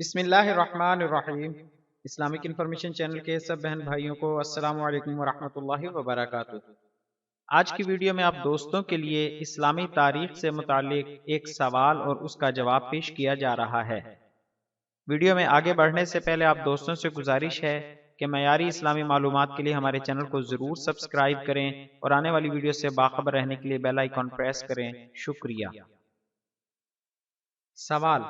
بسم اللہ الرحمن الرحیم۔ اسلامک انفارمیشن چینل کے سب بہن بھائیوں کو السلام علیکم ورحمۃ اللہ وبرکاتہ۔ آج کی ویڈیو میں آپ دوستوں کے لیے اسلامی تاریخ سے متعلق ایک سوال اور اس کا جواب پیش کیا جا رہا ہے۔ ویڈیو میں آگے بڑھنے سے پہلے آپ دوستوں سے گزارش ہے کہ معیاری اسلامی معلومات کے لیے ہمارے چینل کو ضرور سبسکرائب کریں اور آنے والی ویڈیو سے باخبر رہنے کے لیے بیل آئیکن پریس کریں۔ شکریہ۔ سوال: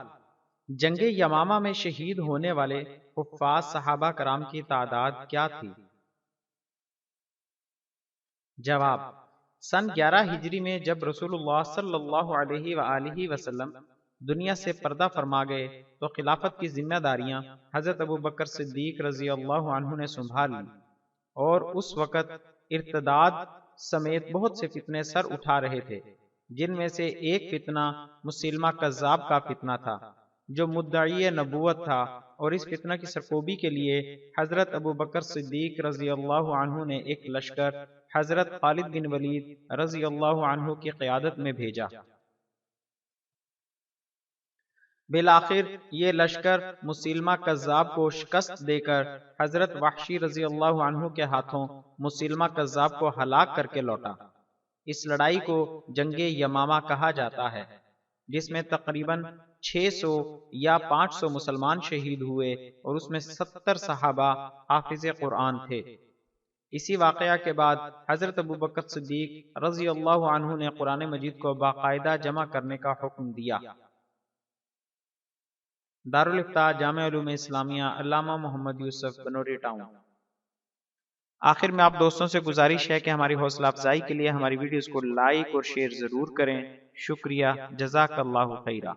جنگ یمامہ میں شہید ہونے والے حفاظ صحابہ کرام کی تعداد کیا تھی؟ جواب: سن 11 ہجری میں جب رسول اللہ صلی اللہ علیہ وآلہ وسلم دنیا سے پردہ فرما گئے تو خلافت کی ذمہ داریاں حضرت ابو بکر صدیق رضی اللہ عنہ نے سنبھال لی، اور اس وقت ارتداد سمیت بہت سے فتنے سر اٹھا رہے تھے، جن میں سے ایک فتنہ مسلمہ کذاب کا فتنہ تھا جو مدعی نبوت تھا، اور اس فتنہ کی سرکوبی کے لیے حضرت ابو بکر صدیق رضی اللہ عنہ نے ایک لشکر حضرت خالد بن ولید رضی اللہ عنہ کی قیادت میں بھیجا۔ بالآخر یہ لشکر مسلمہ کذاب کو شکست دے کر حضرت وحشی رضی اللہ عنہ کے ہاتھوں مسلمہ کذاب کو ہلاک کر کے لوٹا۔ اس لڑائی کو جنگ یمامہ کہا جاتا ہے، جس میں تقریباً 600 یا 500 مسلمان شہید ہوئے اور اس میں 70 صحابہ حافظ قرآن تھے۔ اسی واقعہ کے بعد حضرت ابو بکر صدیق رضی اللہ عنہ نے قرآن مجید کو باقاعدہ جمع کرنے کا حکم دیا۔ دارالافتاء جامع علوم اسلامیہ، علامہ محمد یوسف، بنوری ٹاؤن۔ آخر میں آپ دوستوں سے گزارش ہے کہ ہماری حوصلہ افزائی کے لیے ہماری ویڈیوز کو لائک اور شیئر ضرور کریں۔ شکریہ، جزاک اللہ خیرہ۔